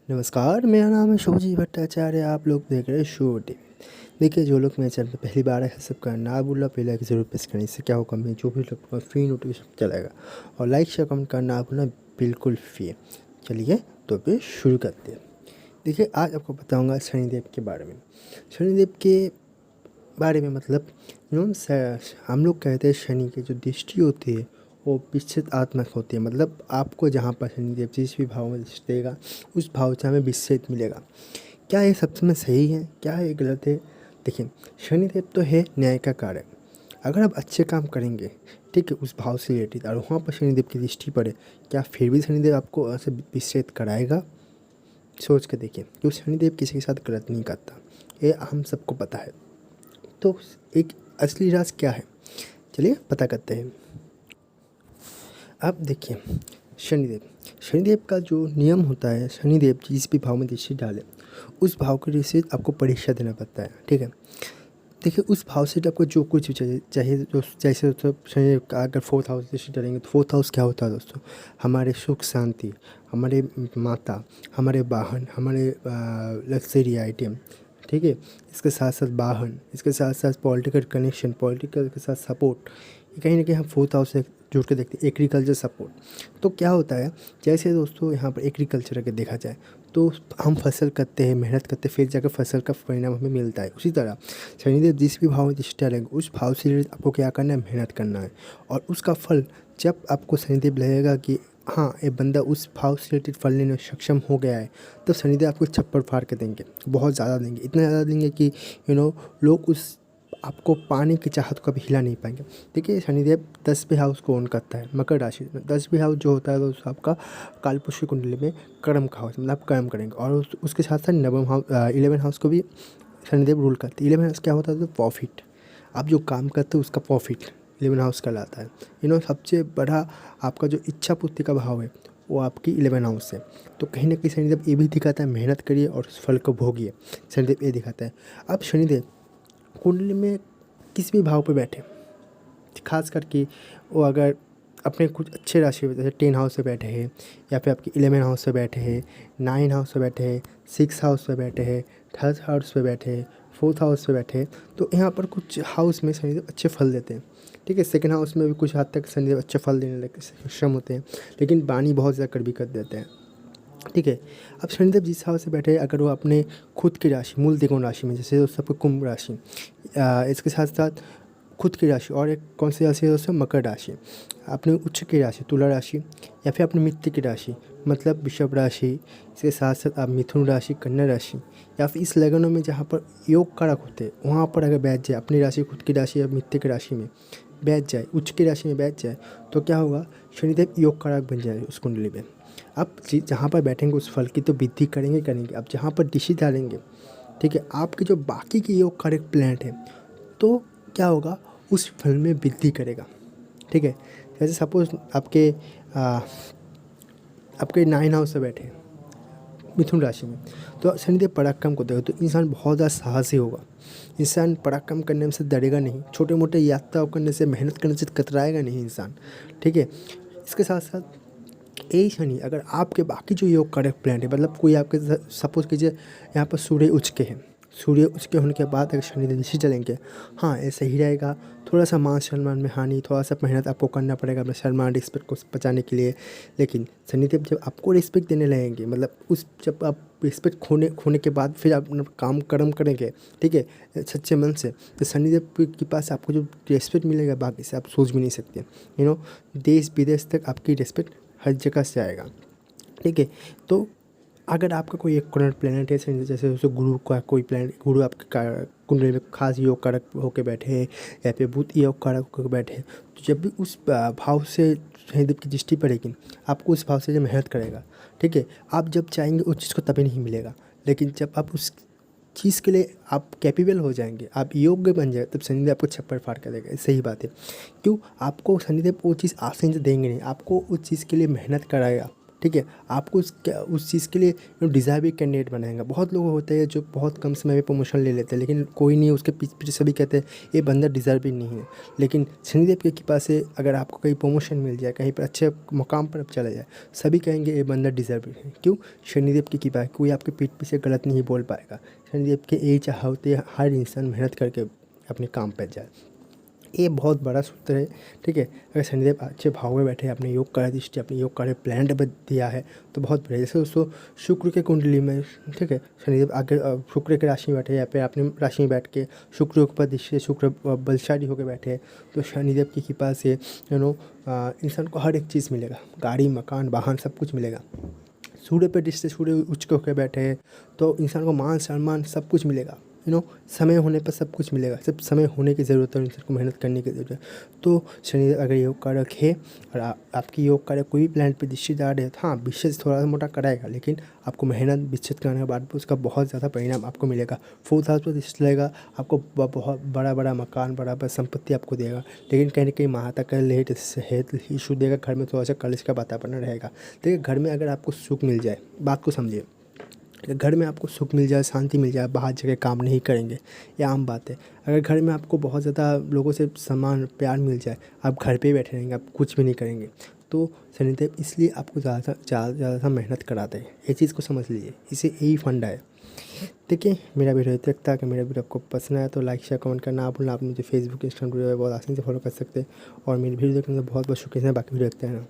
नमस्कार, मेरा नाम है शुभजीत भट्टाचार्य। आप लोग देख रहे हैं शो टीवी। देखिए, जो लोग मेरे चैनल पर पहली बार आए हैं, सबका ना भूलना, बेल आइकन ज़रूर प्रेस करें। इससे क्या होगा, मैं जो भी लगूँगा फ्री नोटिफिकेशन चलाएगा। और लाइक शेयर कमेंट करना ना भूलना, बिल्कुल फ्री है। चलिए तो फिर शुरू करते हैं। देखिए, आज आपको बताऊँगा शनिदेव के बारे में। शनिदेव के बारे में मतलब हम लोग कहते हैं शनि की जो दृष्टि होती है वो विच्छेद आत्मक होती है। मतलब आपको जहाँ पर शनिदेव जिस भी भाव में दृष्टि देगा उस भाव से हमें विच्छेद मिलेगा। क्या ये सब में सही है, क्या ये गलत है? देखिए, शनिदेव तो है न्याय का कारक। अगर आप अच्छे काम करेंगे, ठीक है, उस भाव से रिलेटेड, और वहाँ पर शनिदेव की दृष्टि पड़े, क्या फिर भी शनिदेव आपको ऐसे विच्छेद कराएगा? सोच के देखिए, क्योंकि शनिदेव किसी के साथ गलत नहीं करता, ये हम सबको पता है। तो एक असली राज क्या है, चलिए पता करते हैं। अब देखिए, शनिदेव शनिदेव का जो नियम होता है, शनिदेव जिस भी भाव में दृष्टि डाले उस भाव के लिए से आपको परीक्षा देना पड़ता है। ठीक है, देखिए, उस भाव से आपको जो कुछ भी चाहिए चाहिए जो जैसे दोस्तों, शनि का अगर फोर्थ हाउस दृष्टि डालेंगे तो फोर्थ हाउस क्या होता है दोस्तों? हमारे सुख शांति, हमारे माता, हमारे वाहन, हमारे लग्जरी आइटम, ठीक है, इसके साथ साथ वाहन, इसके साथ साथ पॉलिटिकल कनेक्शन, पॉलिटिकल के साथ सपोर्ट, कहीं ना कहीं हम फोर्थ हाउस से जुड़ के देखते हैं। एग्रीकल्चर सपोर्ट, तो क्या होता है, जैसे दोस्तों यहाँ पर एग्रीकल्चर अगर देखा जाए तो हम फसल करते हैं, मेहनत करते हैं, फिर जाकर फसल का परिणाम हमें मिलता है। उसी तरह शनिदेव जिस भी भाव में दृष्टि डालेंगे उस भाव से रिलेटेड आपको क्या करना है, मेहनत करना है। और उसका फल जब आपको शनिदेव लगेगा कि हाँ, ये बंदा उस भाव से रिलेटेड फल लेने में सक्षम हो गया है, तब शनिदेव आपको छप्पर फाड़ के देंगे, बहुत ज़्यादा देंगे, इतना ज़्यादा देंगे कि लोग उस आपको पाने की चाहत को कभी हिला नहीं पाएंगे। देखिए, शनिदेव 10वें हाउस को ओन करता है, मकर राशि में। 10वें हाउस जो होता है दोस्तों आपका कालपुरुष की कुंडली में कर्म का हाउस, मतलब आप कर्म करेंगे। और उसके साथ साथ नवम हाउस, 11 हाउस को भी शनिदेव रूल करते हैं। 11 हाउस क्या होता है? तो प्रॉफिट, आप जो काम करते हो उसका प्रॉफिट 11 हाउस कहलाता है। सबसे बड़ा आपका जो इच्छा पूर्ति का भाव है वो आपकी 11 हाउस है। तो कहीं ना कहीं शनिदेव ये भी दिखाता है, मेहनत करिए और उस फल को भोगिए, शनिदेव ये दिखाता है। अब शनिदेव कुंडली में किस भी भाव पे बैठे, खास करके वो अगर अपने कुछ अच्छे राशि में, जैसे 10 हाउस पे बैठे हैं, या फिर आपके 11 हाउस पे बैठे हैं, 9 हाउस पे बैठे हैं, 6 हाउस पे बैठे हैं, 3rd हाउस पे बैठे हैं, 4th हाउस पे बैठे हैं, तो यहाँ पर कुछ हाउस में शनिदेव अच्छे फल देते हैं। ठीक है, 2nd हाउस में भी कुछ हद तक शनिदेव अच्छे फल देने लगे सक्षम होते हैं, लेकिन वाणी बहुत ज़्यादा कड़वी कर देते हैं। ठीक है, अब शनिदेव जिस हाउस से बैठे, अगर वो अपने खुद की राशि, मूल त्रिकोण राशि में, जैसे दोस्तों आपको कुंभ राशि, इसके साथ साथ खुद की राशि, और एक कौन सी राशि है दोस्तों? मकर राशि। अपने उच्च की राशि तुला राशि, या फिर अपने मित्र की राशि मतलब वृषभ राशि, इसके साथ साथ आप मिथुन राशि, कन्या राशि, या फिर इस लगनों में जहाँ पर योग कारक होते हैं वहाँ पर अगर बैठ जाए, अपनी राशि खुद की राशि या मित्र की राशि में बैठ जाए, उच्च की राशि में बैठ जाए, तो क्या होगा, शनिदेव योग कारक बन जाए उस कुंडली में। आप जहाँ पर बैठेंगे उस फल की तो वृद्धि करेंगे करेंगे। अब जहाँ पर दिशा डालेंगे, ठीक है, आपके जो बाकी के योग कारक प्लैनेट हैं, तो क्या होगा, उस फल में वृद्धि करेगा। ठीक है, जैसे सपोज आपके 9 हाउस से बैठे मिथुन राशि में, तो शनिदेव पराक्रम को देगा, तो इंसान बहुत ज़्यादा साहसी होगा। इंसान पराक्रम करने में से डरेगा नहीं, छोटे मोटे यात्राओं करने से, मेहनत करने से कतराएगा नहीं इंसान। ठीक है, इसके साथ साथ यही शनि अगर आपके बाकी जो योग कारक प्लैनेट है, मतलब कोई आपके सपोज कीजिए यहाँ पर सूर्य उच्च के हैं, सूर्य उच्च के होने के बाद अगर शनि नीचे चलेंगे, हाँ ऐसा ही रहेगा। थोड़ा सा मान सम्मान में हानि, थोड़ा सा मेहनत आपको करना पड़ेगा अपने सम्मान रिस्पेक्ट को बचाने के लिए। लेकिन शनिदेव जब आपको रिस्पेक्ट देने लगेंगे, मतलब जब आप रिस्पेक्ट खोने के बाद फिर आप अपना काम कर्म करेंगे, ठीक है, सच्चे मन से, तो शनिदेव के पास आपको जो रिस्पेक्ट मिलेगा बाकी से आप सोच भी नहीं सकते। देश विदेश तक आपकी रिस्पेक्ट हर जगह से आएगा। ठीक है, तो अगर आपका कोई एक प्लेनेट है, जैसे गुरु का कोई प्लेनेट, गुरु आपके कुंडली में खास योग कारक होकर बैठे हैं, या फिर बुध योग कारक होकर बैठे हैं, तो जब भी उस भाव से शनिदेव की दृष्टि पड़ेगी, आपको उस भाव से जब मेहनत करेगा, ठीक है, आप जब चाहेंगे उस चीज़ को तभी नहीं मिलेगा। लेकिन जब आप उस चीज़ के लिए आप कैपेबल हो जाएंगे, आप योग्य बन जाए, तब शनिदेव आपको छप्पर फाड़ कर देगा। सही बात है, क्यों? आपको शनिदेव वो चीज़ आसानी से देंगे नहीं, आपको उस चीज़ के लिए मेहनत कराएगा। ठीक है, आपको उस चीज़ के लिए डिज़र्विंग कैंडिडेट बनाएगा। बहुत लोग होते हैं जो बहुत कम समय में प्रमोशन ले लेते हैं, लेकिन कोई नहीं, उसके पीछे पीछे सभी कहते हैं ये बंदा डिज़र्विंग नहीं है। लेकिन शनिदेव की कृपा से अगर आपको कहीं प्रमोशन मिल जाए, कहीं पर अच्छे मुकाम पर आप चला जाए, सभी कहेंगे ये बंदा डिज़र्विंग है। क्यों? शनिदेव की कृपा है, कोई आपके पीठ पीछे गलत नहीं बोल पाएगा। शनिदेव के यही चाह होती है हर इंसान मेहनत करके अपने काम पर जाए। ये बहुत बड़ा सूत्र है, ठीक है। अगर शनिदेव अच्छे भाव में बैठे, अपने योग कार्य दृष्टि, अपने योग कार्य प्लान पर दिया है तो बहुत बढ़िया। जैसे दोस्तों शुक्र के कुंडली में, ठीक है, शनिदेव आगे शुक्र के राशि में बैठे या फिर अपनी राशि में बैठ के शुक्र योग पर दृष्टि, शुक्र बलशाली होकर बैठे हैं, तो शनिदेव की कृपा से इंसान को हर एक चीज़ मिलेगा, गाड़ी, मकान, वाहन, सब कुछ मिलेगा। सूर्य पे दृष्टि, सूर्य उच्च होकर बैठे हैं तो इंसान को मान सम्मान सब कुछ मिलेगा। समय होने पर सब कुछ मिलेगा, सिर्फ समय होने की ज़रूरत है, इंसान को मेहनत करने की ज़रूरत है। तो शनिदेव अगर योग कारक है और आपकी योग कार्य कोई भी प्लान पे दृष्टिदार है, हाँ विशेष थोड़ा सा मोटा कराएगा, लेकिन आपको मेहनत विच्छेद करने के बाद उसका बहुत ज़्यादा परिणाम आपको मिलेगा। 4th हाउस पर दृष्टि लगेगा, आपको बहुत बड़ा बड़ा मकान, बड़ा बड़ा संपत्ति आपको देगा। लेकिन कहीं ना कहीं माता का लेट हेल्थ इशू देगा, घर में थोड़ा सा कलेश का वातावरण रहेगा। देखिए घर में अगर आपको सुख मिल जाए, बात को समझिए, घर में आपको सुख मिल जाए, शांति मिल जाए, बाहर जगह काम नहीं करेंगे, ये आम बात है। अगर घर में आपको बहुत ज़्यादा लोगों से सम्मान प्यार मिल जाए, आप घर पे ही बैठे रहेंगे, आप कुछ भी नहीं करेंगे, तो शनिदेव इसलिए आपको ज़्यादा मेहनत कराते हैं। ये चीज़ को समझ लीजिए, इसे यही फंडा है। देखिए मेरा वीडियो इतना तक था कि मेरा वीडियो आपको पसंद आया तो लाइक शेयर कमेंट करना आप भूलना। आप मुझे फेसबुक, इंस्टाग्राम, वीडियो बहुत आसानी से फॉलो कर सकते हैं और मेरी वीडियो देखने का बहुत बहुत शुक्रिया। बाकी वीडियो देखते हैं ना।